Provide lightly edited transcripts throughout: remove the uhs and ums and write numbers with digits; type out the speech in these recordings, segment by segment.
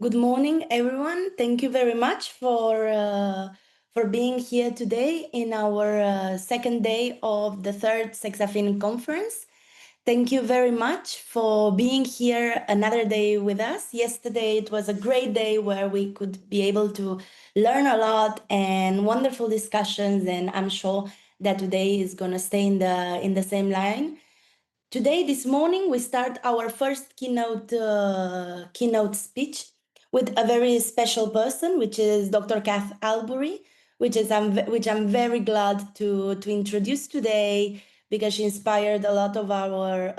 Good morning, everyone. Thank you very much for being here today in our second day of the third AFIN conference. Thank you very much for being here another day with us. Yesterday it was a great day where we could be able to learn a lot and wonderful discussions, and I'm sure that today is going to stay in the same line. Today, this morning, we start our first keynote speech with a very special person, which is Dr. Kath Albury, which I'm very glad to introduce today because she inspired a lot of our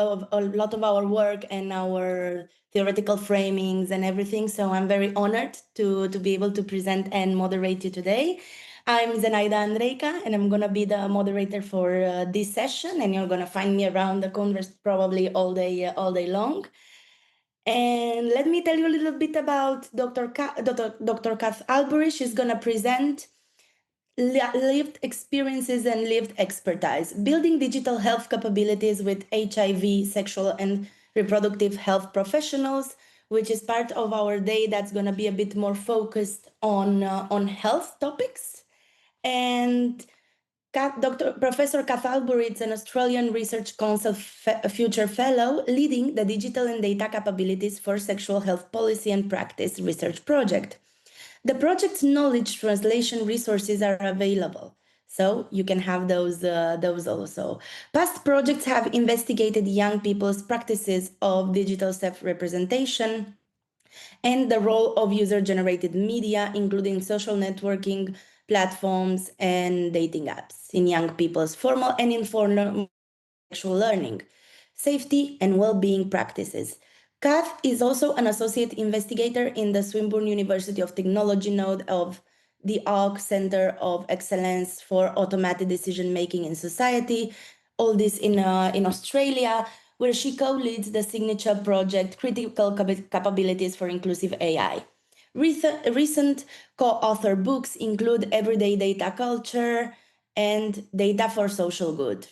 work and our theoretical framings and everything. So I'm very honored to be able to present and moderate you today. I'm Zenaida Andrejka, and I'm going to be the moderator for this session, and you're going to find me around the converse probably all day long. And let me tell you a little bit about Dr. Kath Albury. She's going to present lived experiences and lived expertise, building digital health capabilities with HIV, sexual and reproductive health professionals, which is part of our day that's going to be a bit more focused on health topics. And Professor Kath Albury is an Australian Research Council Future Fellow leading the Digital and Data Capabilities for Sexual Health Policy and Practice research project. The project's knowledge translation resources are available, so you can have those also. Past projects have investigated young people's practices of digital self-representation and the role of user-generated media, including social networking platforms and dating apps in young people's formal and informal sexual learning, safety and well-being practices. Kath is also an associate investigator in the Swinburne University of Technology node of the ARC Center of Excellence for Automated Decision-Making in Society, all this in Australia, where she co-leads the signature project, Critical Capabilities for Inclusive AI. Recent co-author books include Everyday Data Culture and Data for Social Good,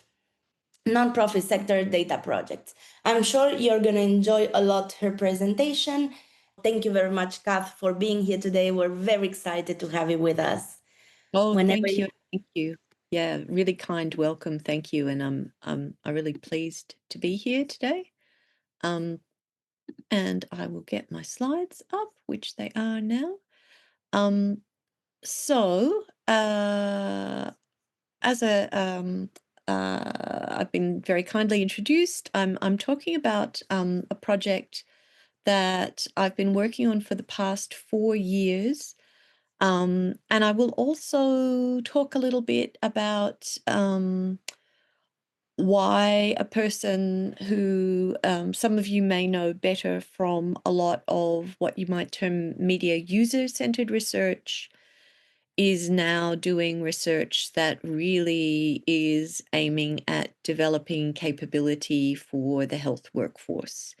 nonprofit sector data projects. I'm sure you're going to enjoy a lot her presentation. Thank you very much, Kath, for being here today. We're very excited to have you with us. Oh, thank you. Thank you. Yeah, really kind welcome. Thank you. And I'm really pleased to be here today. And I will get my slides up, which they are now. As I've been very kindly introduced, I'm talking about a project that I've been working on for the past 4 years. And I will also talk a little bit about why a person who some of you may know better from a lot of what you might term media user-centered research is now doing research that really is aiming at developing capability for the health workforce.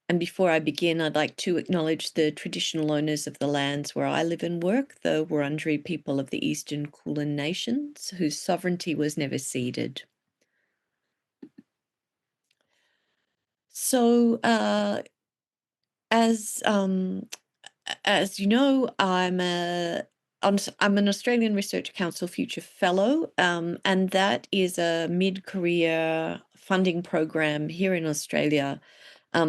And before I begin, I'd like to acknowledge the traditional owners of the lands where I live and work, the Wurundjeri people of the Eastern Kulin Nations, whose sovereignty was never ceded. So, as you know, I'm an Australian Research Council Future Fellow, and that is a mid-career funding program here in Australia.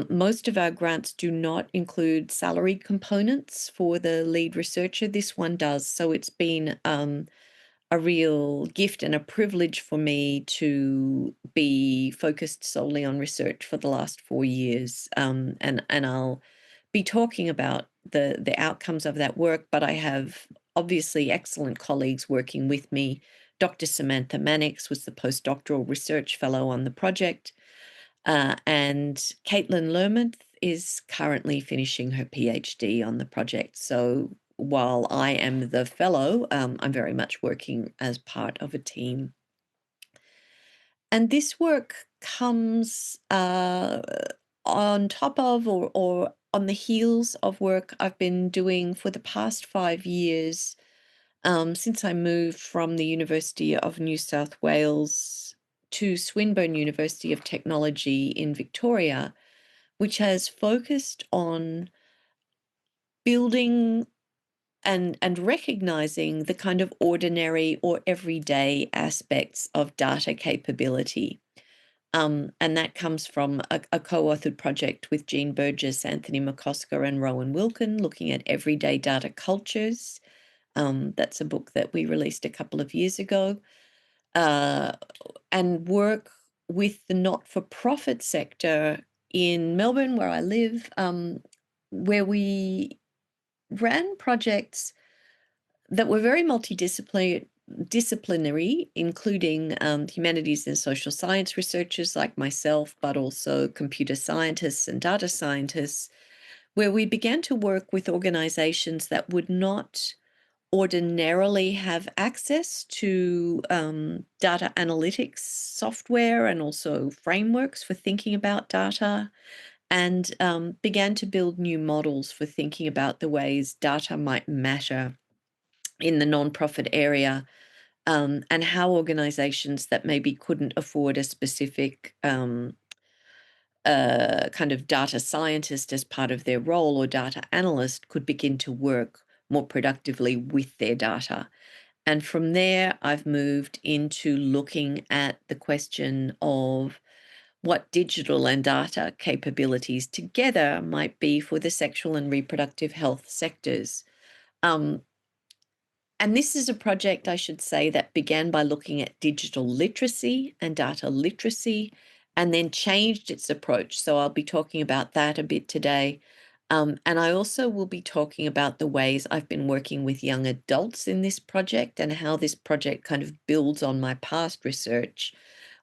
Most of our grants do not include salary components for the lead researcher. This one does, so it's been a real gift and a privilege for me to be focused solely on research for the last 4 years. And I'll be talking about the outcomes of that work, but I have obviously excellent colleagues working with me. Dr. Samantha Mannix was the postdoctoral research fellow on the project, and Caitlin Lermonth is currently finishing her PhD on the project. So while I am the fellow, I'm very much working as part of a team. And this work comes on top of or on the heels of work I've been doing for the past 5 years, since I moved from the University of New South Wales to Swinburne University of Technology in Victoria, which has focused on building and recognizing the kind of ordinary or everyday aspects of data capability. And that comes from a co-authored project with Jean Burgess, Anthony McCosker, and Rowan Wilkin, looking at everyday data cultures. That's a book that we released a couple of years ago. And work with the not-for-profit sector in Melbourne, where I live, where we ran projects that were very multidisciplinary, including humanities and social science researchers like myself, but also computer scientists and data scientists, where we began to work with organizations that would not ordinarily have access to data analytics software and also frameworks for thinking about data, and began to build new models for thinking about the ways data might matter in the nonprofit area, and how organizations that maybe couldn't afford a specific kind of data scientist as part of their role or data analyst could begin to work more productively with their data. And from there, I've moved into looking at the question of what digital and data capabilities together might be for the sexual and reproductive health sectors. Um, and this is a project, I should say, that began by looking at digital literacy and data literacy, and then changed its approach. So I'll be talking about that a bit today. And I also will be talking about the ways I've been working with young adults in this project and how this project kind of builds on my past research,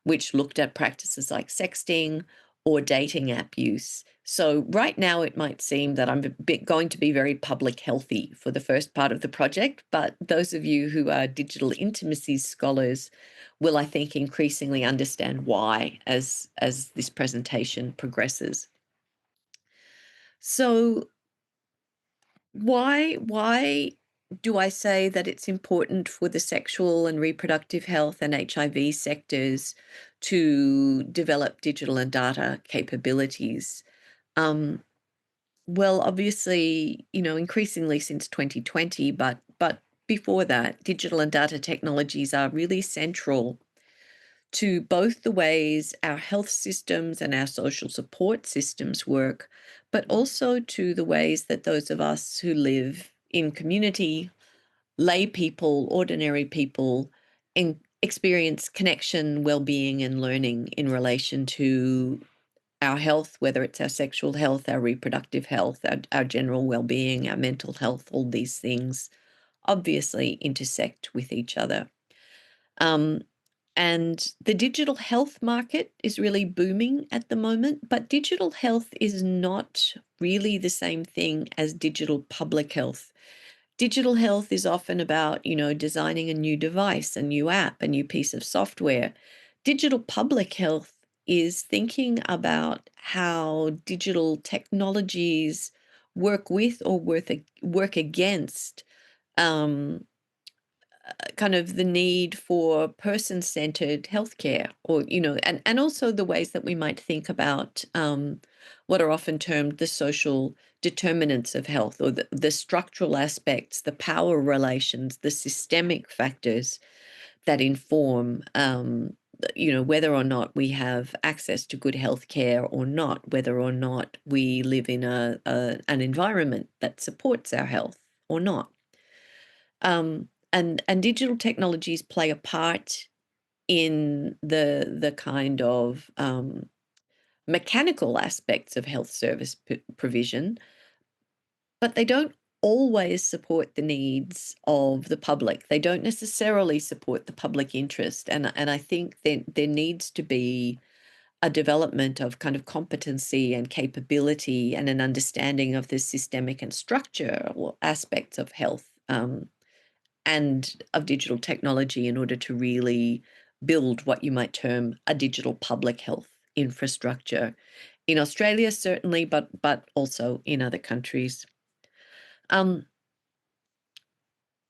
which looked at practices like sexting or dating app use. So right now it might seem that I'm going to be very public healthy for the first part of the project, but those of you who are digital intimacy scholars will, I think, increasingly understand why as this presentation progresses. So why do I say that it's important for the sexual and reproductive health and HIV sectors to develop digital and data capabilities? Um, well, obviously, increasingly since 2020, but before that, digital and data technologies are really central to both the ways our health systems and our social support systems work, but also to the ways that those of us who live in community, lay people, ordinary people, experience connection, well-being, and learning in relation to our health, whether it's our sexual health, our reproductive health, our general well-being, our mental health. All these things obviously intersect with each other. And the digital health market is really booming at the moment, but digital health is not really the same thing as digital public health. Digital health is often about, designing a new device, a new app, a new piece of software. Digital public health is thinking about how digital technologies work with or work against um, kind of the need for person-centered healthcare, or and also the ways that we might think about what are often termed the social determinants of health, or the structural aspects, the power relations, the systemic factors that inform whether or not we have access to good healthcare or not, whether or not we live in an environment that supports our health or not. And digital technologies play a part in the kind of mechanical aspects of health service provision, but they don't always support the needs of the public. They don't necessarily support the public interest, and I think there needs to be a development of kind of competency and capability and an understanding of the systemic and structural aspects of health. And of digital technology in order to really build what you might term a digital public health infrastructure in Australia, certainly, but also in other countries.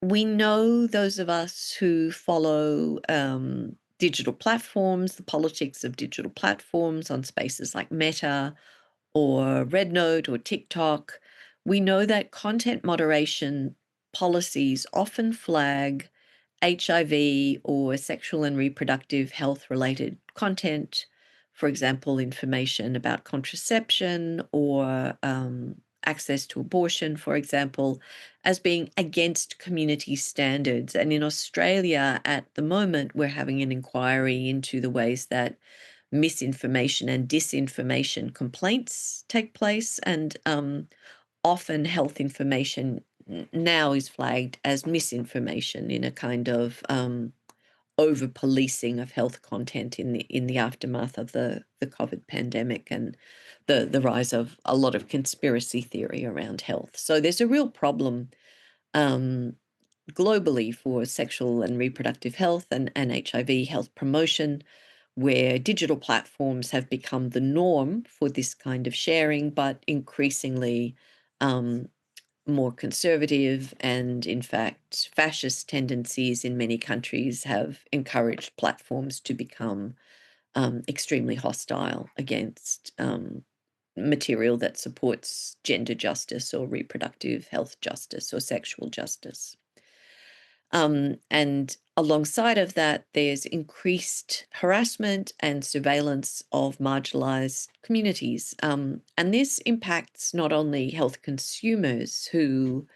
We know, those of us who follow digital platforms, the politics of digital platforms on spaces like Meta or Rednote or TikTok, We know that content moderation policies often flag HIV or sexual and reproductive health related content, for example, information about contraception or access to abortion, for example, as being against community standards. And in Australia at the moment, we're having an inquiry into the ways that misinformation and disinformation complaints take place. And often health information now is flagged as misinformation in a kind of over policing of health content in the aftermath of the COVID pandemic and the rise of a lot of conspiracy theory around health. So there's a real problem um, globally for sexual and reproductive health and HIV health promotion, where digital platforms have become the norm for this kind of sharing, but increasingly um, more conservative and, in fact, fascist tendencies in many countries have encouraged platforms to become extremely hostile against material that supports gender justice or reproductive health justice or sexual justice. And alongside of that, there's increased harassment and surveillance of marginalized communities. And this impacts not only health consumers who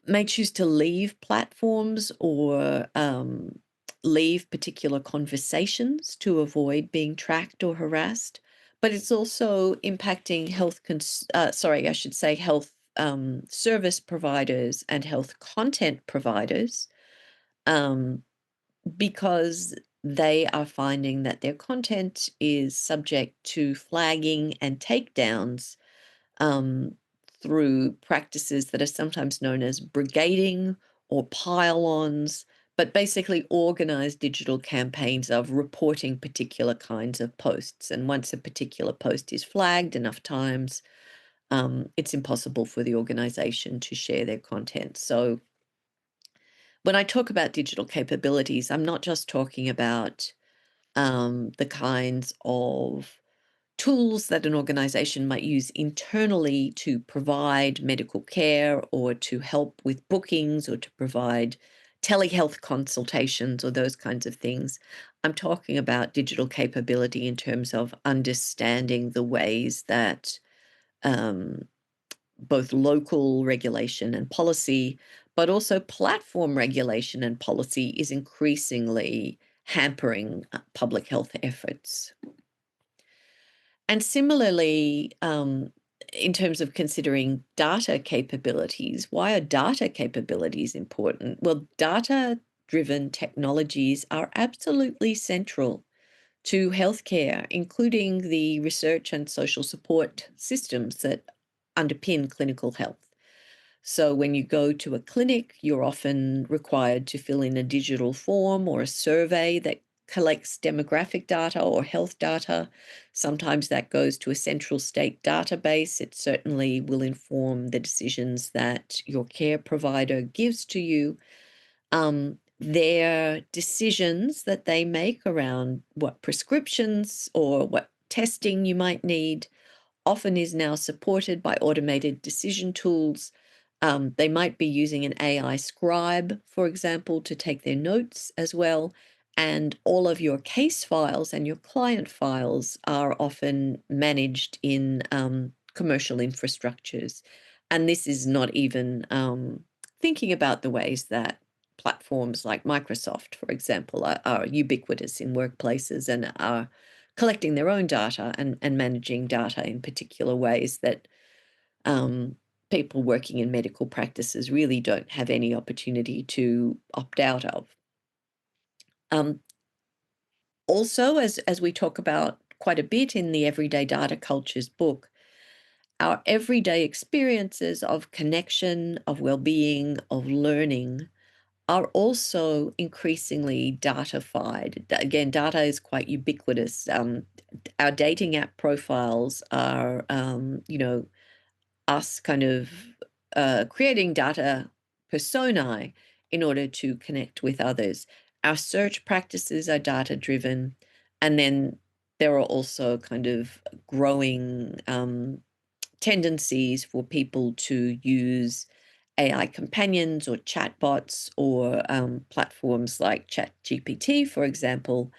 may choose to leave platforms or leave particular conversations to avoid being tracked or harassed, but it's also impacting I should say health service providers and health content providers um, because they are finding that their content is subject to flagging and takedowns um, through practices that are sometimes known as brigading or pile-ons, but basically organized digital campaigns of reporting particular kinds of posts. And once a particular post is flagged enough times, it's impossible for the organization to share their content. So when I talk about digital capabilities, I'm not just talking about the kinds of tools that an organization might use internally to provide medical care or to help with bookings or to provide telehealth consultations or those kinds of things. I'm talking about digital capability in terms of understanding the ways that um, both local regulation and policy, but also platform regulation and policy is increasingly hampering public health efforts. And similarly, in terms of considering data capabilities, why are data capabilities important? Well, data driven technologies are absolutely central to healthcare, including the research and social support systems that underpin clinical health. So when you go to a clinic, you're often required to fill in a digital form or a survey that collects demographic data or health data. Sometimes that goes to a central state database. It certainly will inform the decisions that your care provider gives to you. Their decisions that they make around what prescriptions or what testing you might need often is now supported by automated decision tools. They might be using an AI scribe, for example, to take their notes as well. And all of your case files and your client files are often managed in commercial infrastructures. And this is not even thinking about the ways that platforms like Microsoft, for example, are ubiquitous in workplaces and are collecting their own data and managing data in particular ways that people working in medical practices really don't have any opportunity to opt out of. Um, Also, as we talk about quite a bit in the Everyday Data Cultures book, our everyday experiences of connection, of well-being, of learning are also increasingly datafied. Again, data is quite ubiquitous. Our dating app profiles are, us kind of creating data personae in order to connect with others. Our search practices are data driven. And then there are also kind of growing tendencies for people to use AI companions or chatbots or platforms like ChatGPT, for example,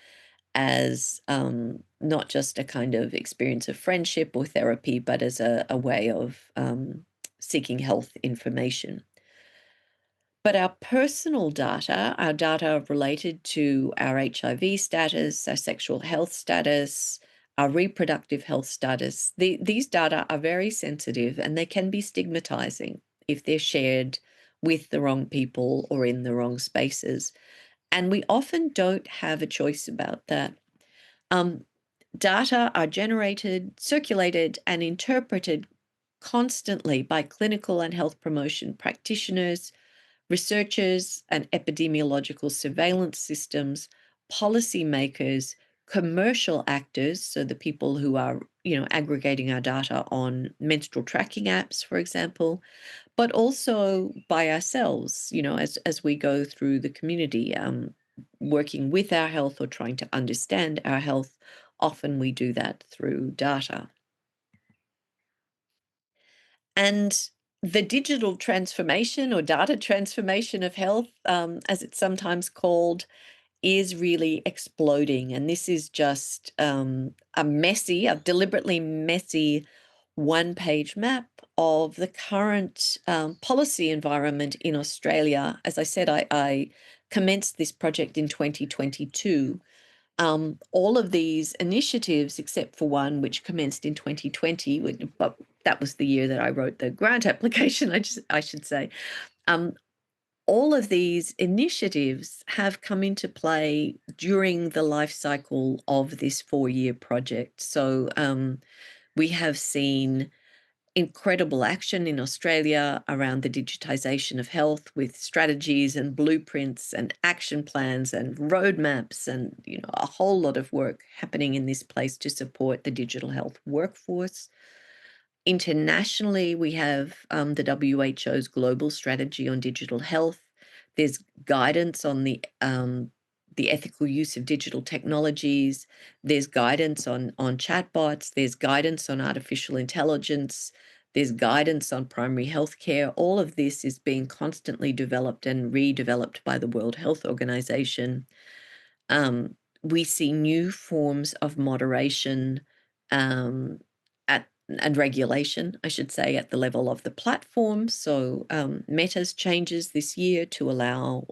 as not just a kind of experience of friendship or therapy, but as a way of seeking health information. But our personal data, our data related to our HIV status, our sexual health status, our reproductive health status, these data are very sensitive and they can be stigmatizing if they're shared with the wrong people or in the wrong spaces. And we often don't have a choice about that. Um, Data are generated, circulated, and interpreted constantly by clinical and health promotion practitioners, researchers and epidemiological surveillance systems, policymakers, commercial actors, so the people who are, aggregating our data on menstrual tracking apps, for example, but also by ourselves, as we go through the community, working with our health or trying to understand our health. Often we do that through data. And the digital transformation or data transformation of health, as it's sometimes called, is really exploding. And this is just a deliberately messy one-page map of the current policy environment in Australia. As I said, I commenced this project in 2022. All of these initiatives, except for one which commenced in 2020, but that was the year that I wrote the grant application, I should say. Um, all of these initiatives have come into play during the life cycle of this 4-year project. So we have seen incredible action in Australia around the digitization of health with strategies and blueprints and action plans and roadmaps and a whole lot of work happening in this place to support the digital health workforce. Internationally, we have the WHO's global strategy on digital health. There's guidance on the ethical use of digital technologies. There's guidance on chatbots. There's guidance on artificial intelligence. There's guidance on primary health care. All of this is being constantly developed and redeveloped by the World Health Organization. We see new forms of moderation and regulation, I should say, at the level of the platform. So Meta's changes this year to allow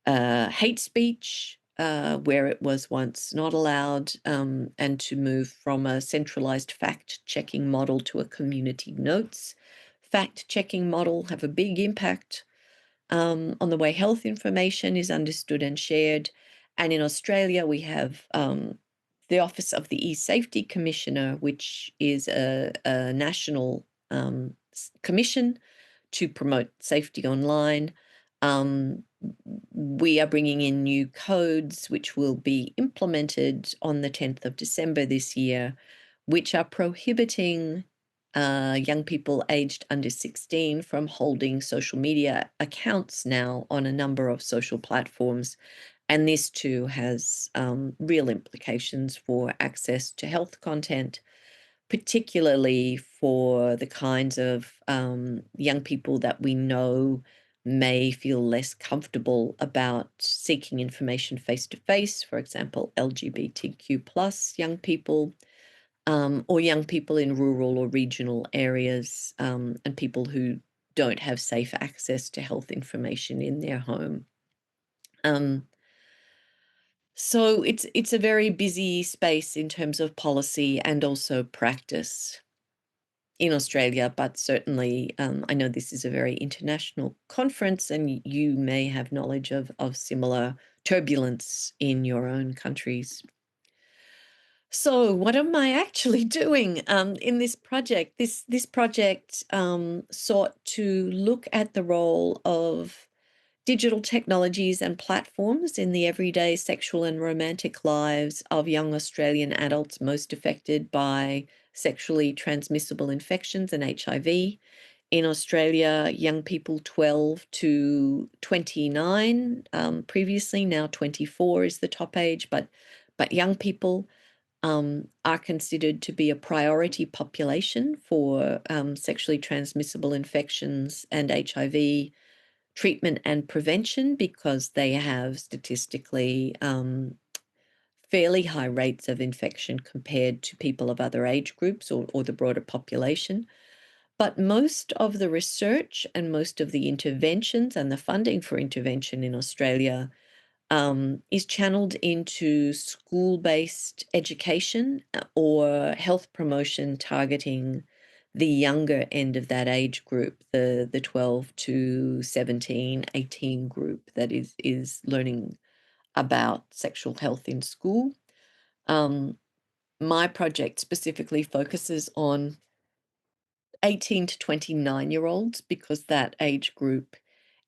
hate speech where it was once not allowed, and to move from a centralized fact-checking model to a community notes fact-checking model have a big impact on the way health information is understood and shared. And in Australia, we have the Office of the E-Safety Commissioner, which is a national commission to promote safety online. We are bringing in new codes, which will be implemented on the 10th of December this year, which are prohibiting young people aged under 16 from holding social media accounts now on a number of social platforms. And this too has real implications for access to health content, particularly for the kinds of young people that we know may feel less comfortable about seeking information face to face, for example, LGBTQ plus young people, or young people in rural or regional areas, and people who don't have safe access to health information in their home. So it's a very busy space in terms of policy and also practice in Australia, but certainly I know this is a very international conference, and you may have knowledge of similar turbulence in your own countries. So, what am I actually doing in this project? This project sought to look at the role of digital technologies and platforms in the everyday sexual and romantic lives of young Australian adults most affected by sexually transmissible infections and HIV. In Australia, young people 12 to 29, previously, now 24 is the top age, but young people are considered to be a priority population for sexually transmissible infections and HIV treatment and prevention because they have statistically fairly high rates of infection compared to people of other age groups or the broader population. But most of the research and most of the interventions and the funding for intervention in Australia is channeled into school-based education or health promotion targeting the younger end of that age group, the 12 to 17, 18 group that is learning about sexual health in school. My project specifically focuses on 18 to 29-year-olds because that age group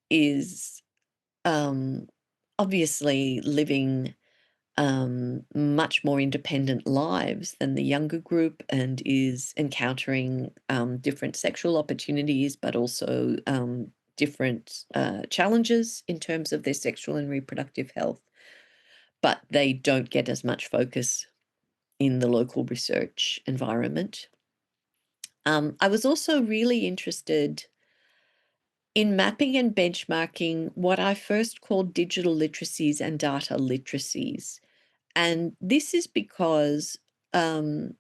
is obviously living much more independent lives than the younger group and is encountering different sexual opportunities, but also different challenges in terms of their sexual and reproductive health. But they don't get as much focus in the local research environment. I was also really interested in mapping and benchmarking what I first called digital literacies and data literacies. And this is because um,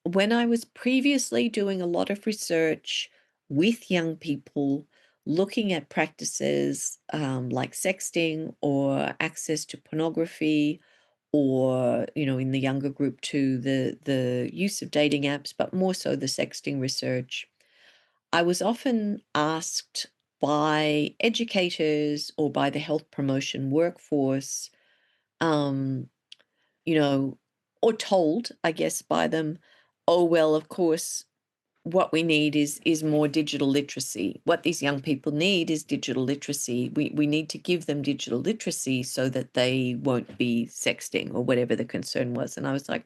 when I was previously doing a lot of research with young people, looking at practices like sexting or access to pornography, or in the younger group too, the use of dating apps, but more so the sexting research, I was often asked by educators or by the health promotion workforce, um, you know, or told, I guess, by them, oh, well, of course, what we need is more digital literacy. What these young people need is digital literacy. We need to give them digital literacy so that they won't be sexting or whatever the concern was. And I was like,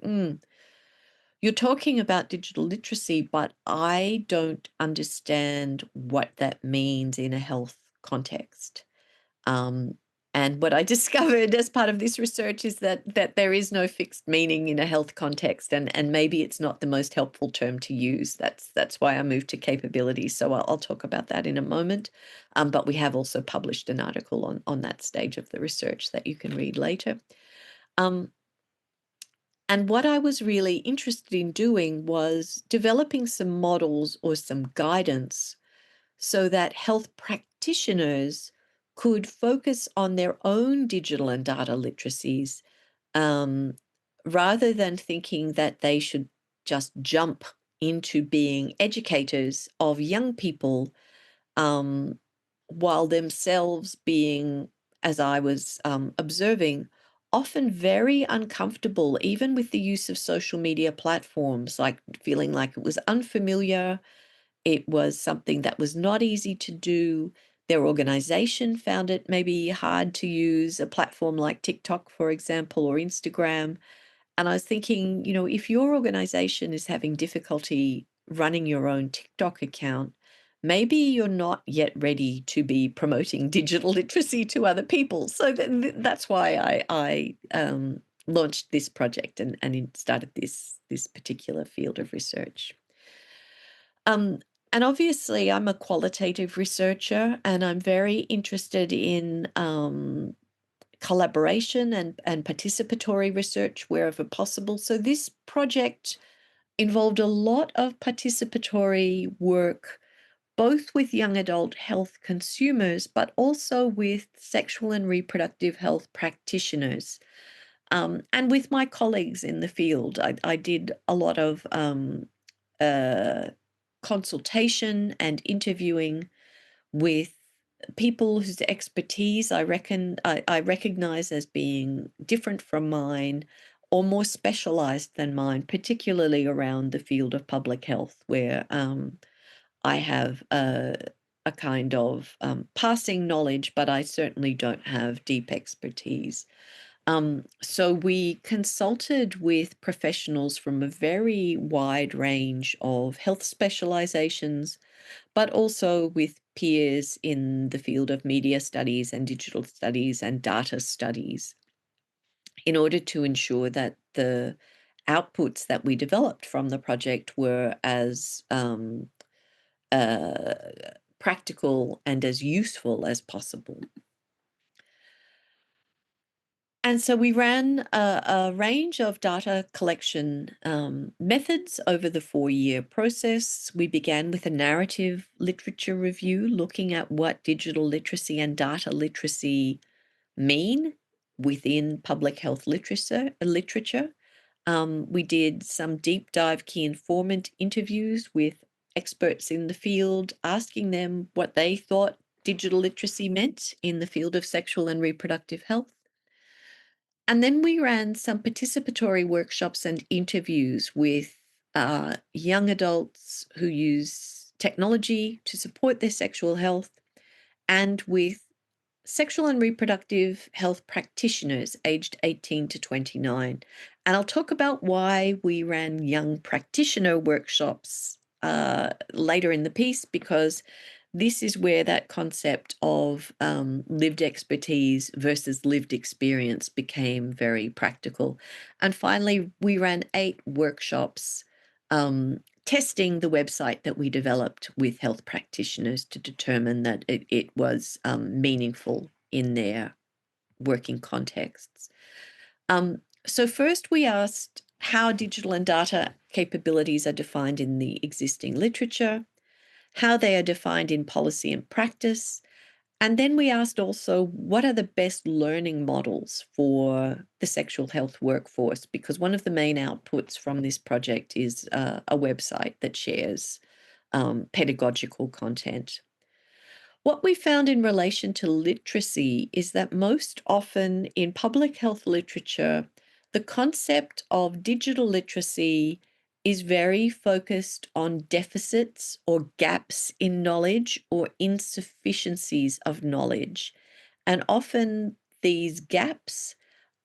you're talking about digital literacy, but I don't understand what that means in a health context. Um, and what I discovered as part of this research is that there is no fixed meaning in a health context, and maybe it's not the most helpful term to use. That's why I moved to capabilities. So I'll talk about that in a moment. But we have also published an article on that stage of the research that you can read later. Um, and what I was really interested in doing was developing some models or some guidance so that health practitioners could focus on their own digital and data literacies, um, rather than thinking that they should just jump into being educators of young people, um, while themselves being, as I was observing, often very uncomfortable, even with the use of social media platforms, like feeling like it was unfamiliar, it was something that was not easy to do. Their organization found it maybe hard to use a platform like TikTok, for example, or Instagram. And I was thinking, if your organization is having difficulty running your own TikTok account, maybe you're not yet ready to be promoting digital literacy to other people. So that's why I launched this project and started this particular field of research. Um, and obviously, I'm a qualitative researcher, and I'm very interested in collaboration and participatory research wherever possible. So this project involved a lot of participatory work, both with young adult health consumers, but also with sexual and reproductive health practitioners. And with my colleagues in the field. I did a lot of uh, consultation and interviewing with people whose expertise I recognize as being different from mine or more specialized than mine, particularly around the field of public health, where I have a kind of passing knowledge, but I certainly don't have deep expertise. So we consulted with professionals from a very wide range of health specializations, but also with peers in the field of media studies and digital studies and data studies in order to ensure that the outputs that we developed from the project were as uh, practical and as useful as possible. And so we ran a range of data collection methods over the 4-year process. We began with a narrative literature review, looking at what digital literacy and data literacy mean within public health literature. We did some deep dive key informant interviews with experts in the field, asking them what they thought digital literacy meant in the field of sexual and reproductive health. And then we ran some participatory workshops and interviews with young adults who use technology to support their sexual health, and with sexual and reproductive health practitioners aged 18 to 29. And I'll talk about why we ran young practitioner workshops later in the piece, because this is where that concept of lived expertise versus lived experience became very practical. And finally, we ran 8 workshops testing the website that we developed with health practitioners to determine that it was meaningful in their working contexts. So first we asked how digital and data capabilities are defined in the existing literature, how they are defined in policy and practice. And then we asked also, what are the best learning models for the sexual health workforce? Because one of the main outputs from this project is a website that shares pedagogical content. What we found in relation to literacy is that most often in public health literature, the concept of digital literacy is very focused on deficits or gaps in knowledge or insufficiencies of knowledge. And often these gaps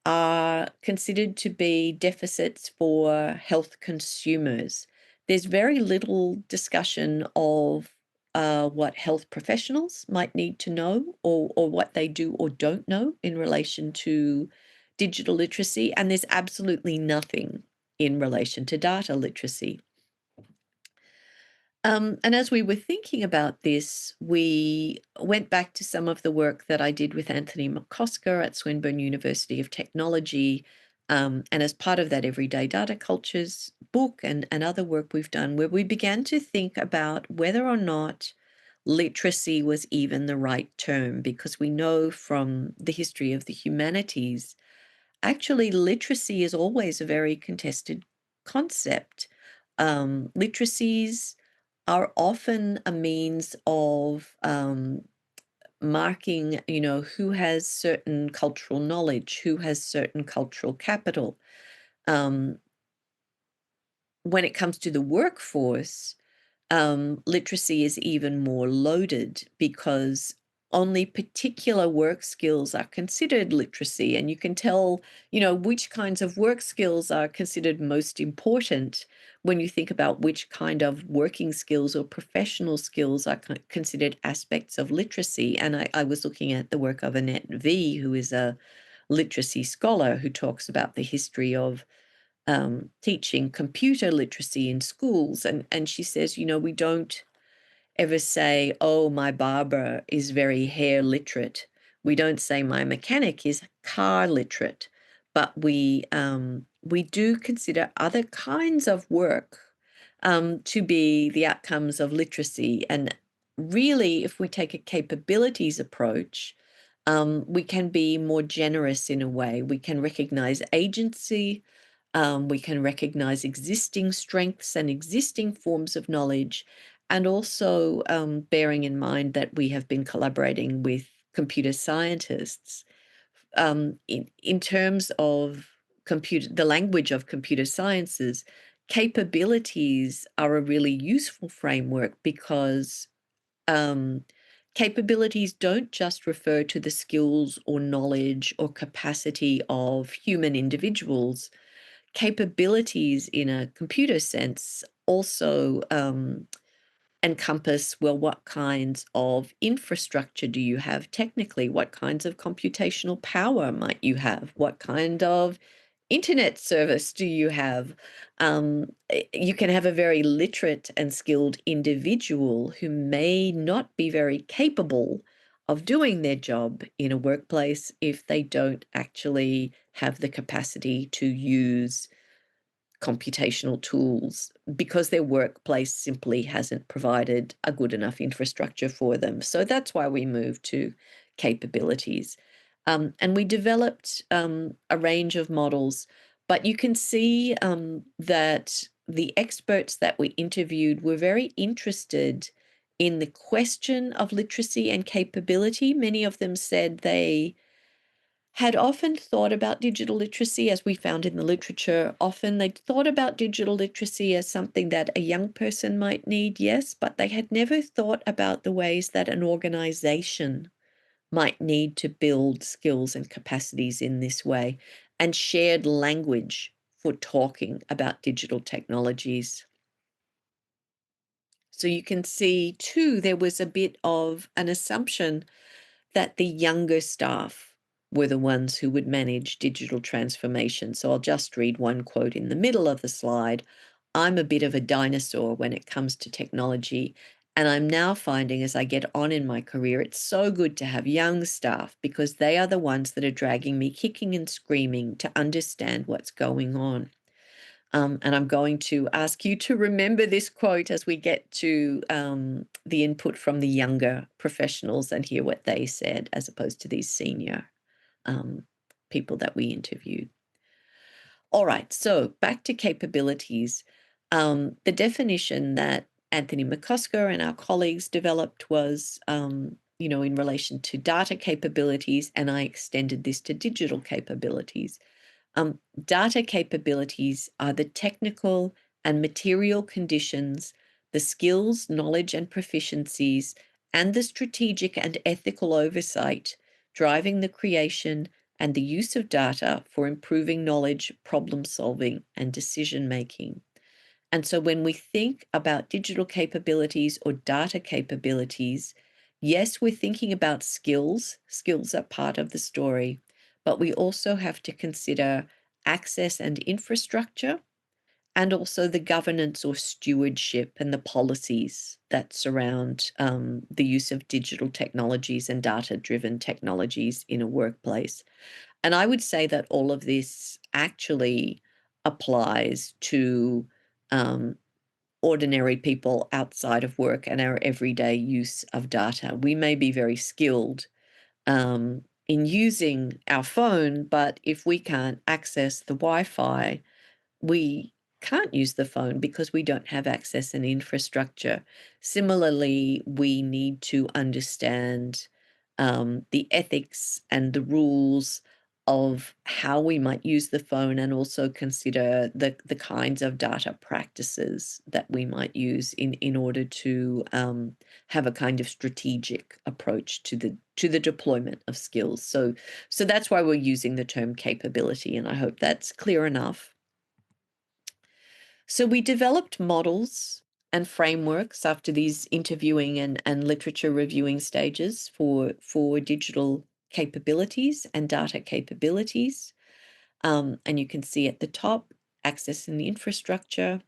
are considered to be deficits for health consumers. There's very little discussion of what health professionals might need to know, or what they do or don't know in relation to digital literacy, and there's absolutely nothing in relation to data literacy. And as we were thinking about this, we went back to some of the work that I did with Anthony McCosker at Swinburne University of Technology, and as part of that Everyday Data Cultures book and other work we've done, where we began to think about whether or not literacy was even the right term, because we know from the history of the humanities, actually literacy is always a very contested concept. Literacies are often a means of marking, who has certain cultural knowledge, who has certain cultural capital. Um, when it comes to the workforce, literacy is even more loaded, because only particular work skills are considered literacy. And you can tell, which kinds of work skills are considered most important when you think about which kind of working skills or professional skills are considered aspects of literacy. And I was looking at the work of Annette V, who is a literacy scholar, who talks about the history of teaching computer literacy in schools. And she says, we don't ever say, oh, my barber is very hair literate. We don't say my mechanic is car literate, but we do consider other kinds of work to be the outcomes of literacy. And really, if we take a capabilities approach, we can be more generous in a way. We can recognize agency. We can recognize existing strengths and existing forms of knowledge, and also bearing in mind that we have been collaborating with computer scientists. In terms of the language of computer sciences, capabilities are a really useful framework, because capabilities don't just refer to the skills or knowledge or capacity of human individuals. Capabilities in a computer sense also encompass, well, what kinds of infrastructure do you have technically? What kinds of computational power might you have? What kind of internet service do you have? You can have a very literate and skilled individual who may not be very capable of doing their job in a workplace if they don't actually have the capacity to use computational tools because their workplace simply hasn't provided a good enough infrastructure for them. So that's why we moved to capabilities. And we developed a range of models, but you can see that the experts that we interviewed were very interested in the question of literacy and capability. Many of them said they had often thought about digital literacy, as we found in the literature. Often they'd thought about digital literacy as something that a young person might need, yes, but they had never thought about the ways that an organization might need to build skills and capacities in this way, and shared language for talking about digital technologies. So you can see, too, there was a bit of an assumption that the younger staff were the ones who would manage digital transformation. So I'll just read one quote in the middle of the slide. I'm a bit of a dinosaur when it comes to technology. And I'm now finding as I get on in my career, it's so good to have young staff because they are the ones that are dragging me kicking and screaming to understand what's going on. And I'm going to ask you to remember this quote as we get to the input from the younger professionals and hear what they said, as opposed to these senior um, people that we interviewed. All right, so back to capabilities. The definition that Anthony McCusker and our colleagues developed was, in relation to data capabilities, and I extended this to digital capabilities. Data capabilities are the technical and material conditions, the skills, knowledge, and proficiencies, and the strategic and ethical oversight driving the creation and the use of data for improving knowledge, problem solving, and decision making. And so when we think about digital capabilities or data capabilities, yes, we're thinking about skills. Skills are part of the story, but we also have to consider access and infrastructure, and also the governance or stewardship and the policies that surround the use of digital technologies and data-driven technologies in a workplace. And I would say that all of this actually applies to um, ordinary people outside of work and our everyday use of data. We may be very skilled in using our phone, but if we can't access the Wi-Fi, we can't use the phone because we don't have access and infrastructure. Similarly, we need to understand the ethics and the rules of how we might use the phone, and also consider the kinds of data practices that we might use in order to have a kind of strategic approach to the deployment of skills. So that's why we're using the term capability, and I hope that's clear enough. So we developed models and frameworks after these interviewing and literature reviewing stages for digital capabilities and data capabilities. And you can see at the top, access and infrastructure,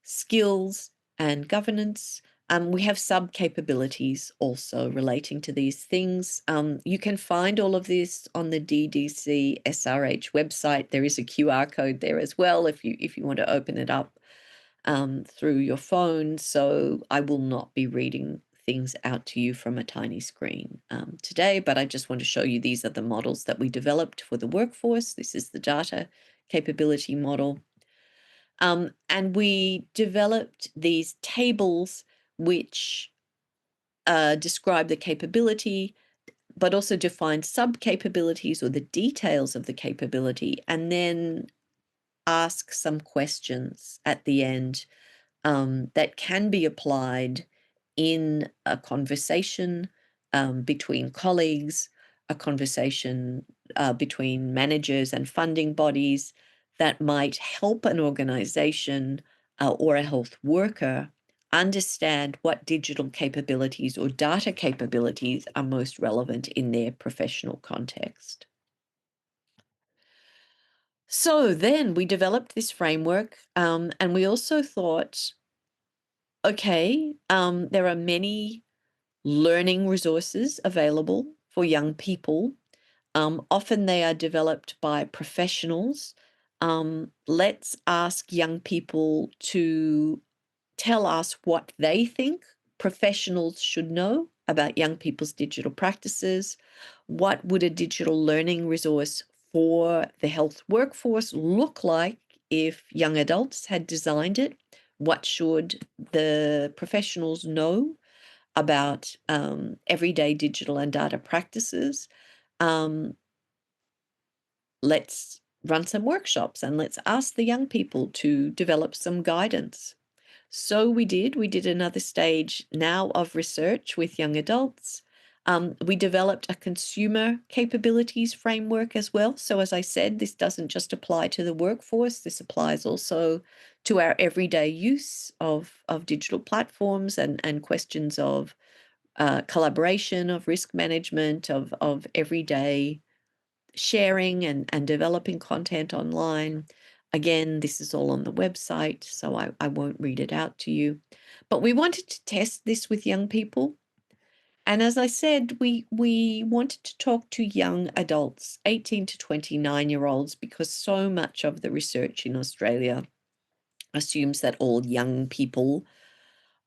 skills and governance. We have sub capabilities also relating to these things. You can find all of this on the DDC SRH website. There is a QR code there as well if you want to open it up through your phone. So I will not be reading things out to you from a tiny screen today, but I just want to show you these are the models that we developed for the workforce. This is the data capability model. And we developed these tables which describe the capability, but also define sub-capabilities or the details of the capability, and then ask some questions at the end that can be applied in a conversation between colleagues, a conversation between managers and funding bodies that might help an organization or a health worker understand what digital capabilities or data capabilities are most relevant in their professional context. So then we developed this framework, and we also thought, okay, there are many learning resources available for young people. Often they are developed by professionals. Let's ask young people to tell us what they think professionals should know about young people's digital practices. What would a digital learning resource for the health workforce look like if young adults had designed it? What should the professionals know about everyday digital and data practices? Um, let's run some workshops and let's ask the young people to develop some guidance. So we did. We did another stage now of research with young adults. We developed a consumer capabilities framework as well. So, as I said, this doesn't just apply to the workforce, this applies also to our everyday use of digital platforms and questions of collaboration, of risk management, of everyday sharing and developing content online. Again, this is all on the website, so I won't read it out to you. But we wanted to test this with young people. And as I said, we wanted to talk to young adults, 18 to 29-year-olds, because so much of the research in Australia assumes that all young people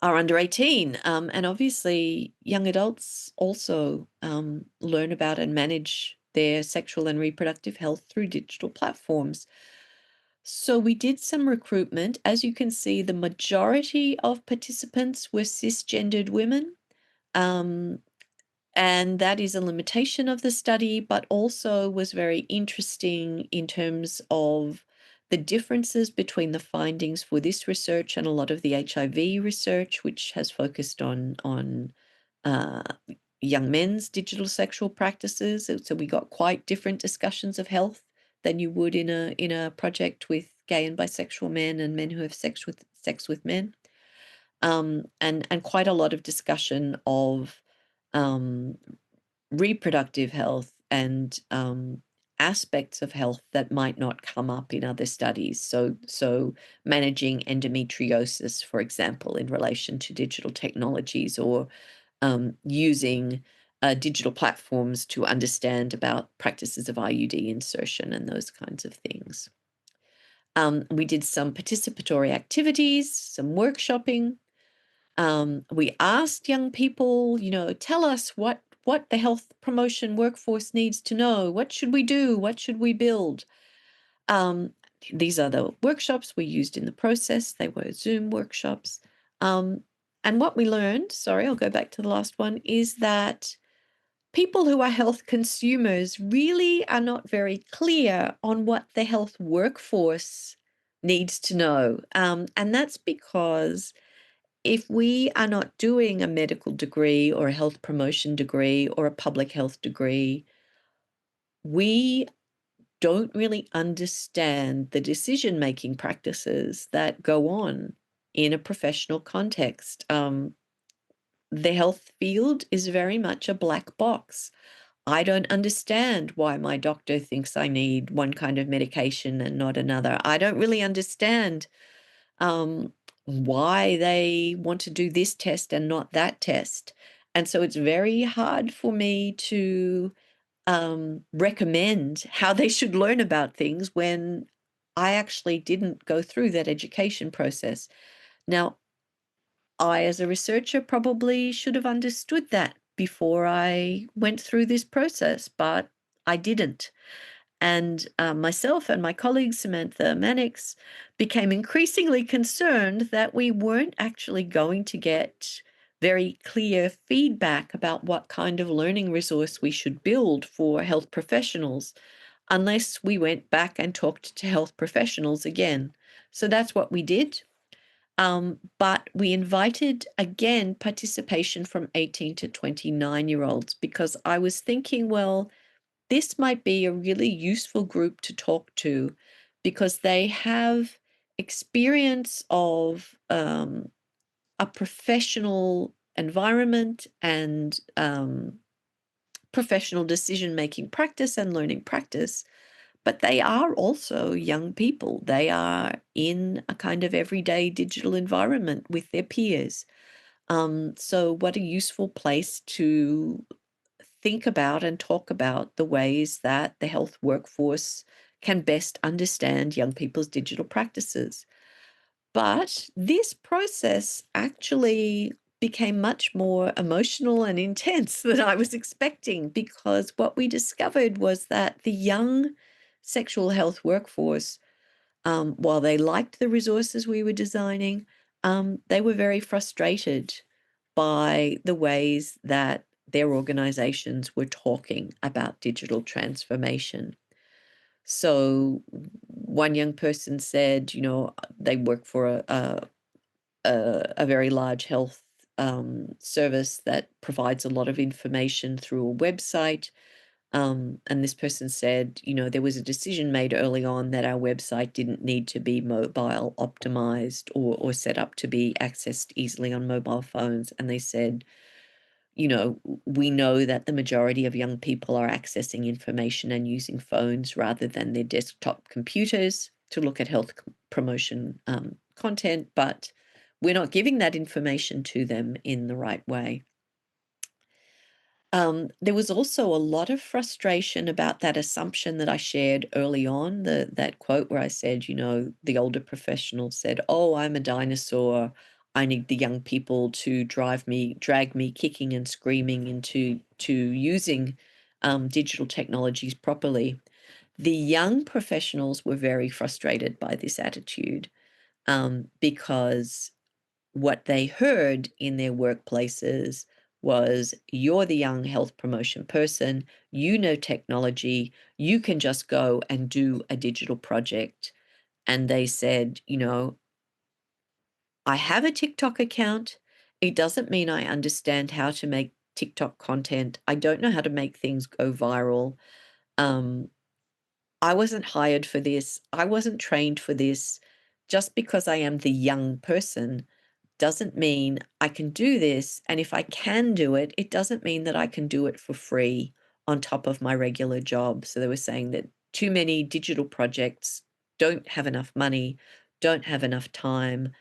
are under 18. And obviously, young adults also learn about and manage their sexual and reproductive health through digital platforms. So we did some recruitment. As you can see, the majority of participants were cisgendered women. Um, and that is a limitation of the study, but also was very interesting in terms of the differences between the findings for this research and a lot of the HIV research, which has focused on uh, young men's digital sexual practices. So we got quite different discussions of health than you would in a project with gay and bisexual men and men who have sex with men, and quite a lot of discussion of um, reproductive health and aspects of health that might not come up in other studies. So managing endometriosis, for example, in relation to digital technologies, or using digital platforms to understand about practices of IUD insertion and those kinds of things. We did some participatory activities, some workshopping. We asked young people, tell us what the health promotion workforce needs to know. What should we do? What should we build? Um, these are the workshops we used in the process. They were Zoom workshops. Um, and what we learned, sorry, I'll go back to the last one, is that people who are health consumers really are not very clear on what the health workforce needs to know. And that's because if we are not doing a medical degree or a health promotion degree or a public health degree, we don't really understand the decision-making practices that go on in a professional context. The health field is very much a black box. I don't understand why my doctor thinks I need one kind of medication and not another. I don't really understand um, why they want to do this test and not that test. And so it's very hard for me to recommend how they should learn about things when I actually didn't go through that education process. Now, I, as a researcher, probably should have understood that before I went through this process, but I didn't. And myself and my colleague, Samantha Mannix, became increasingly concerned that we weren't actually going to get very clear feedback about what kind of learning resource we should build for health professionals unless we went back and talked to health professionals again. So that's what we did. But we invited again participation from 18 to 29-year-olds because I was thinking, well, this might be a really useful group to talk to because they have experience of a professional environment and professional decision making practice and learning practice, but they are also young people. They are in a kind of everyday digital environment with their peers. So, what a useful place to think about and talk about the ways that the health workforce can best understand young people's digital practices. But this process actually became much more emotional and intense than I was expecting, because what we discovered was that the young sexual health workforce, while they liked the resources we were designing, they were very frustrated by the ways that their organizations were talking about digital transformation. So one young person said, they work for a very large health service that provides a lot of information through a website. And this person said, there was a decision made early on that our website didn't need to be mobile optimized or set up to be accessed easily on mobile phones. And they said, we know that the majority of young people are accessing information and using phones rather than their desktop computers to look at health promotion content, but we're not giving that information to them in the right way. There was also a lot of frustration about that assumption that I shared early on, that quote where I said, the older professional said, "Oh, I'm a dinosaur. I need the young people to drag me kicking and screaming into using digital technologies properly." The young professionals were very frustrated by this attitude, because what they heard in their workplaces was, "You're the young health promotion person, you know technology, you can just go and do a digital project." And they said, "I have a TikTok account. It doesn't mean I understand how to make TikTok content. I don't know how to make things go viral. Um, I wasn't hired for this. I wasn't trained for this. Just because I am the young person doesn't mean I can do this. And if I can do it, it doesn't mean that I can do it for free on top of my regular job." So they were saying that too many digital projects don't have enough money, don't have enough time.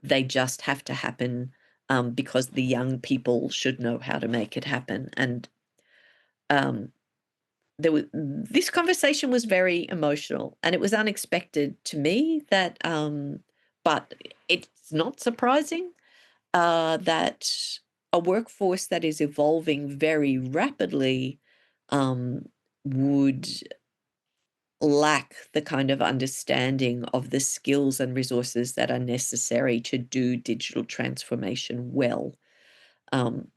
They just have to happen, because the young people should know how to make it happen. And um, this conversation was very emotional, and it was unexpected to me but it's not surprising that a workforce that is evolving very rapidly um, would lack the kind of understanding of the skills and resources that are necessary to do digital transformation well. Um,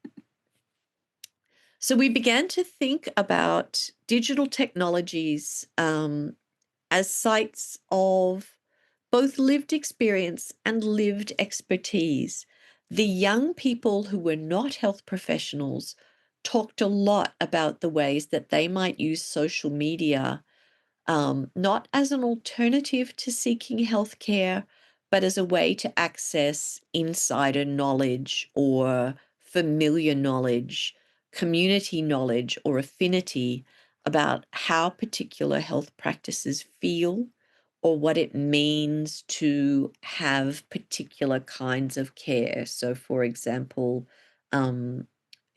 so we began to think about digital technologies as sites of both lived experience and lived expertise. The young people who were not health professionals talked a lot about the ways that they might use social media, not as an alternative to seeking healthcare, but as a way to access insider knowledge or familiar knowledge, community knowledge, or affinity about how particular health practices feel or what it means to have particular kinds of care. So, for example, um,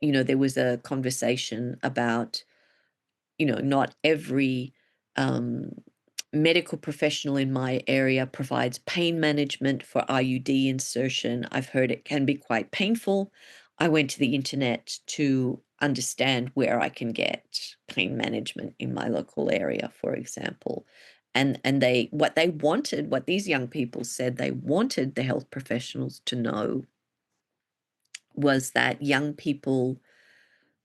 there was a conversation about, not every um, medical professional in my area provides pain management for IUD insertion. I've heard it can be quite painful. I went to the internet to understand where I can get pain management in my local area, for example. And what these young people said they wanted the health professionals to know was that young people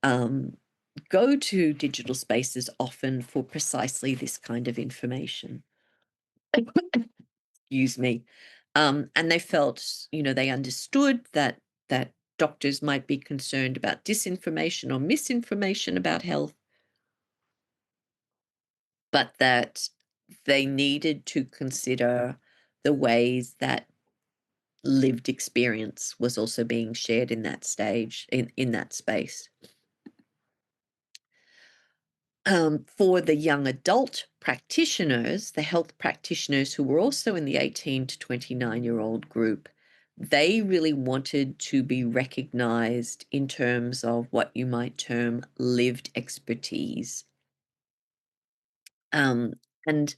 um, go to digital spaces often for precisely this kind of information. Excuse me. And they felt, they understood that doctors might be concerned about disinformation or misinformation about health, but that they needed to consider the ways that lived experience was also being shared in that stage, in that space. For the young adult practitioners, the health practitioners who were also in the 18 to 29-year-old group, they really wanted to be recognized in terms of what you might term lived expertise. Um, and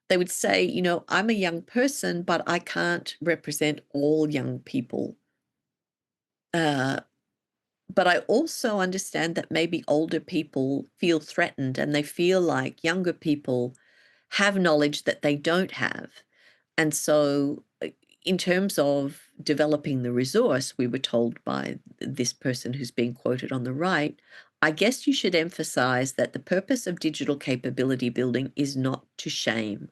they would say, I'm a young person, but I can't represent all young people. Uh, but I also understand that maybe older people feel threatened and they feel like younger people have knowledge that they don't have. And so, in terms of developing the resource, we were told by this person who's being quoted on the right, I guess you should emphasize that the purpose of digital capability building is not to shame,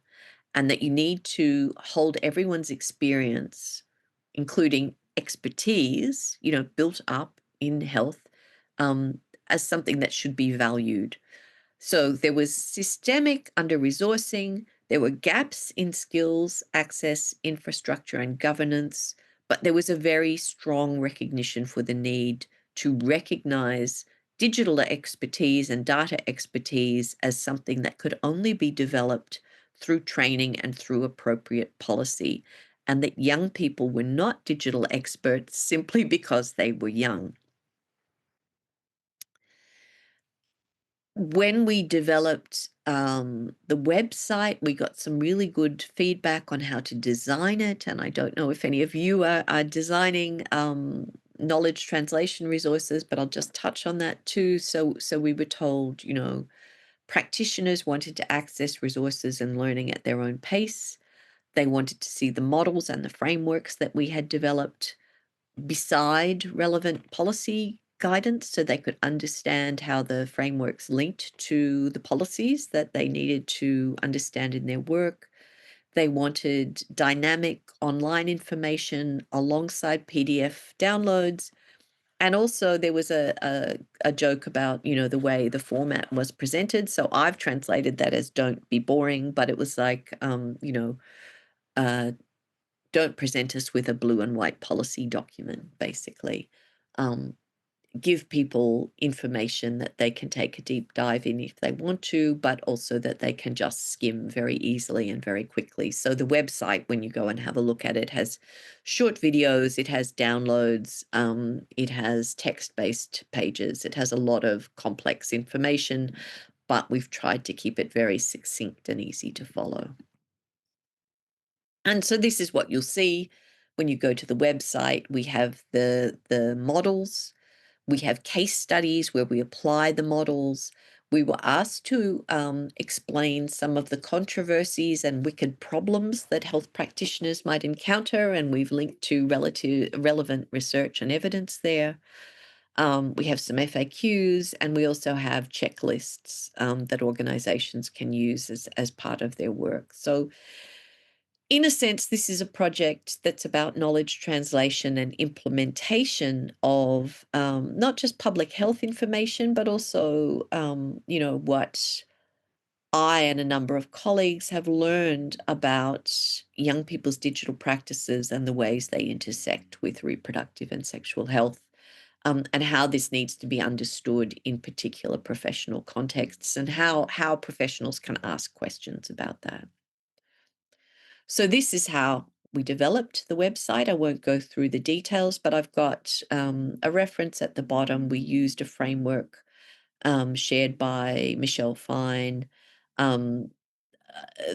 and that you need to hold everyone's experience, including expertise, built up in health, um, as something that should be valued. So there was systemic under resourcing, there were gaps in skills, access, infrastructure, and governance, but there was a very strong recognition for the need to recognize digital expertise and data expertise as something that could only be developed through training and through appropriate policy, and that young people were not digital experts simply because they were young. When we developed the website, we got some really good feedback on how to design it. And I don't know if any of you are designing knowledge translation resources, but I'll just touch on that too. So we were told, practitioners wanted to access resources and learning at their own pace. They wanted to see the models and the frameworks that we had developed beside relevant policy guidance so they could understand how the frameworks linked to the policies that they needed to understand in their work. They wanted dynamic online information alongside PDF downloads. And also there was a joke about, the way the format was presented. So I've translated that as don't be boring, but it was like, uh, don't present us with a blue and white policy document, basically. Um, Give people information that they can take a deep dive in if they want to, but also that they can just skim very easily and very quickly. So the website, when you go and have a look at it, has short videos, it has downloads, it has text-based pages, it has a lot of complex information, but we've tried to keep it very succinct and easy to follow. And so this is what you'll see when you go to the website. We have the models. We have case studies where we apply the models. We were asked to explain some of the controversies and wicked problems that health practitioners might encounter, and we've linked to relevant research and evidence there. We have some FAQs, and we also have checklists that organizations can use as part of their work. So in a sense, this is a project that's about knowledge translation and implementation of not just public health information, but also, what I and a number of colleagues have learned about young people's digital practices and the ways they intersect with reproductive and sexual health, and how this needs to be understood in particular professional contexts, and how professionals can ask questions about that. So this is how we developed the website. I won't go through the details, but I've got a reference at the bottom. We used a framework shared by Michelle Fine um,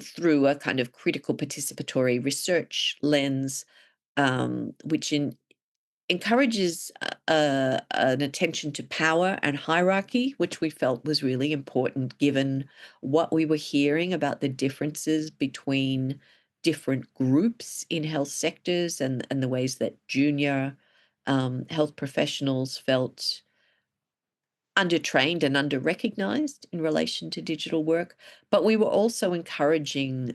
through a kind of critical participatory research lens, which encourages an attention to power and hierarchy, which we felt was really important given what we were hearing about the differences between different groups in health sectors, and the ways that junior health professionals felt undertrained and under-recognized in relation to digital work. But we were also encouraging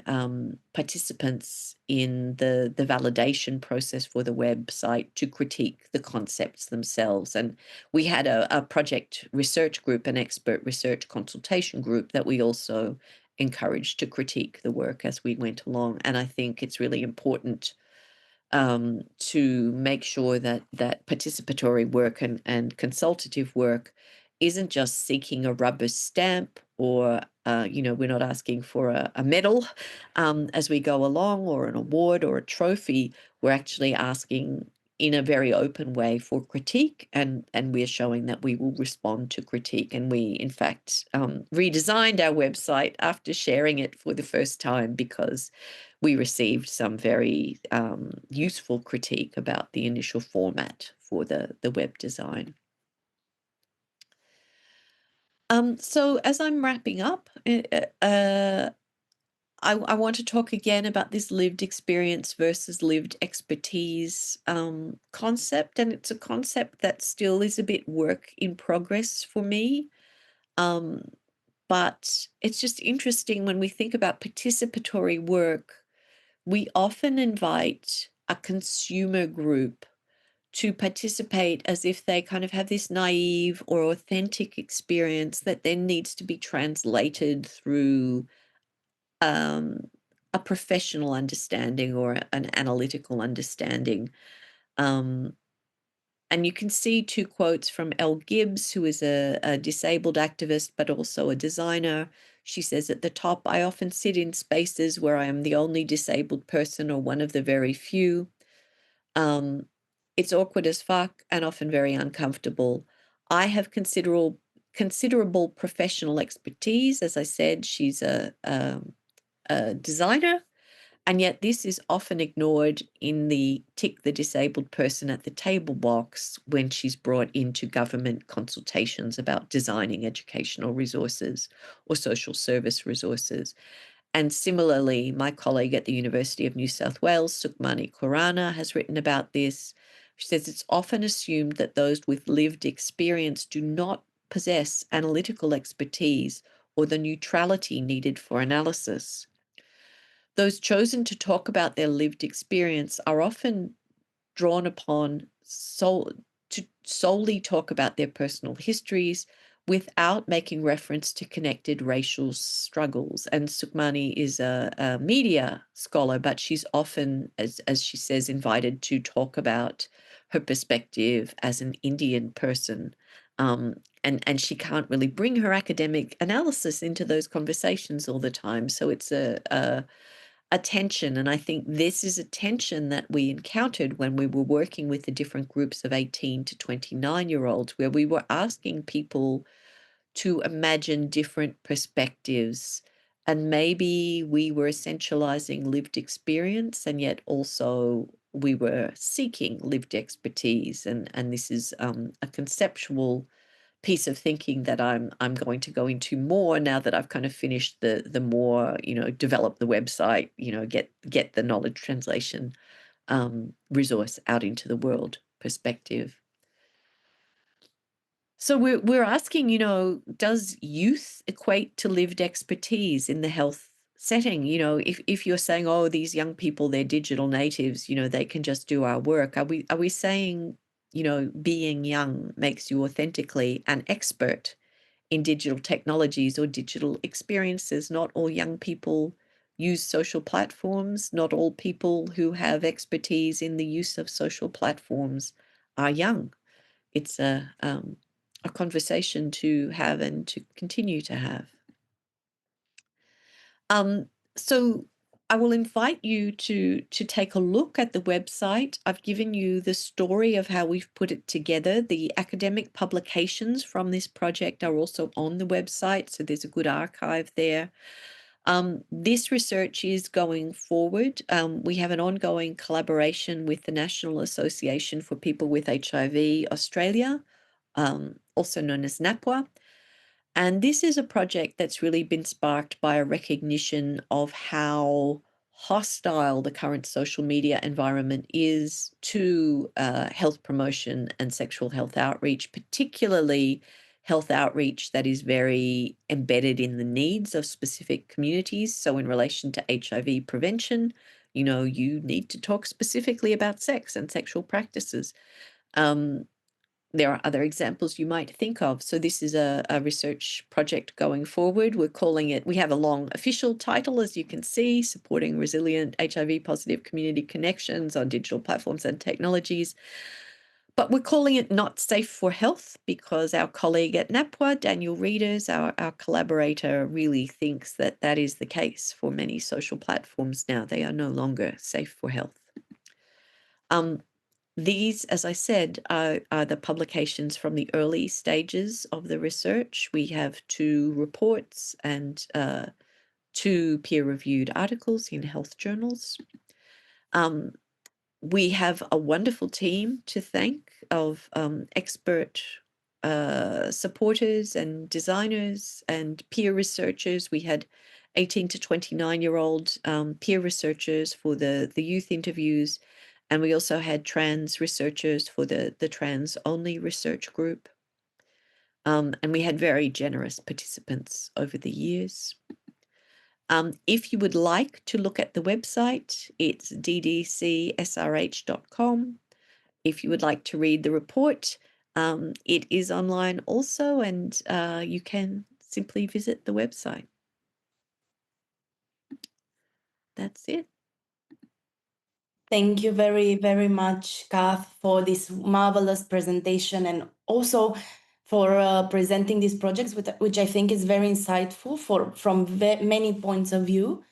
participants in the validation process for the website to critique the concepts themselves. And we had a project research group, an expert research consultation group that we also encouraged to critique the work as we went along. And I think it's really important to make sure that participatory work and consultative work isn't just seeking a rubber stamp or, we're not asking for a medal as we go along, or an award or a trophy. We're actually asking in a very open way for critique, and we're showing that we will respond to critique. And we, in fact, redesigned our website after sharing it for the first time because we received some very useful critique about the initial format for the web design. So as I'm wrapping up, I want to talk again about this lived experience versus lived expertise concept. And it's a concept that still is a bit work in progress for me. But it's just interesting when we think about participatory work, we often invite a consumer group to participate as if they kind of have this naive or authentic experience that then needs to be translated through um, a professional understanding or an analytical understanding. Um, and you can see two quotes from Elle Gibbs, who is a disabled activist, but also a designer. She says at the top, "I often sit in spaces where I am the only disabled person or one of the very few. Um, it's awkward as fuck and often very uncomfortable. I have considerable professional expertise. As I said, she's a designer, and yet this is often ignored in the tick the disabled person at the table box when she's brought into government consultations about designing educational resources or social service resources." And similarly, my colleague at the University of New South Wales, Sukhmani Khurana, has written about this. She says it's often assumed that those with lived experience do not possess analytical expertise or the neutrality needed for analysis. Those chosen to talk about their lived experience are often drawn upon to solely talk about their personal histories without making reference to connected racial struggles. And Sukhmani is a media scholar, but she's often, as she says, invited to talk about her perspective as an Indian person. And she can't really bring her academic analysis into those conversations all the time. So it's a tension. And I think this is a tension that we encountered when we were working with the different groups of 18 to 29-year-olds, where we were asking people to imagine different perspectives. And maybe we were essentializing lived experience, and yet also we were seeking lived expertise. And this is a conceptual piece of thinking that I'm going to go into more now that I've kind of finished the more, develop the website, get the knowledge translation resource out into the world perspective. So we're asking, does youth equate to lived expertise in the health setting? If you're saying, oh, these young people, they're digital natives, they can just do our work. Are we saying, being young makes you authentically an expert in digital technologies or digital experiences? Not all young people use social platforms. Not all people who have expertise in the use of social platforms are young. It's a conversation to have and to continue to have. So I will invite you to take a look at the website. I've given you the story of how we've put it together. The academic publications from this project are also on the website, so there's a good archive there. This research is going forward. We have an ongoing collaboration with the National Association for People with HIV Australia, also known as NAPWA. And this is a project that's really been sparked by a recognition of how hostile the current social media environment is to health promotion and sexual health outreach, particularly health outreach that is very embedded in the needs of specific communities. So, in relation to HIV prevention, you need to talk specifically about sex and sexual practices. There are other examples you might think of. So this is a research project going forward. We're calling it, we have a long official title, as you can see, Supporting Resilient HIV Positive Community Connections on Digital Platforms and Technologies. But we're calling it Not Safe for Health because our colleague at NAPWA, Daniel Readers, our collaborator, really thinks that that is the case for many social platforms now. They are no longer safe for health. These, as I said, are the publications from the early stages of the research. We have 2 reports and 2 peer-reviewed articles in health journals. We have a wonderful team to thank of expert supporters and designers and peer researchers. We had 18 to 29-year-old peer researchers for the youth interviews, and we also had trans researchers for the trans-only research group. And we had very generous participants over the years. If you would like to look at the website, it's ddcsrh.com. If you would like to read the report, it is online also, and you can simply visit the website. That's it. Thank you very, very much, Kath, for this marvelous presentation and also for presenting these projects, which I think is very insightful from many points of view.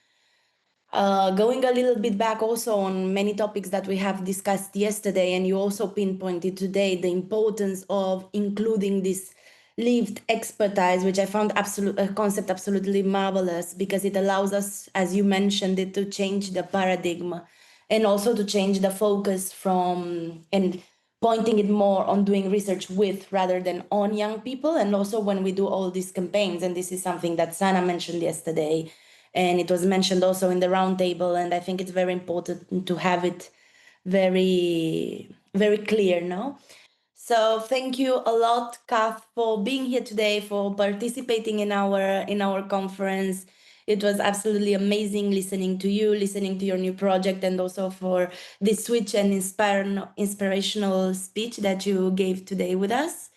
Going a little bit back also on many topics that we have discussed yesterday, and you also pinpointed today the importance of including this lived expertise, which I found a concept absolutely marvelous because it allows us, as you mentioned it, to change the paradigm and also to change the focus from and pointing it more on doing research with rather than on young people. And also when we do all these campaigns, and this is something that Sana mentioned yesterday, and it was mentioned also in the roundtable, and I think it's very important to have it very, very clear now. So thank you a lot, Kath, for being here today, for participating in our conference. It was absolutely amazing listening to you, listening to your new project, and also for this switch and inspirational speech that you gave today with us.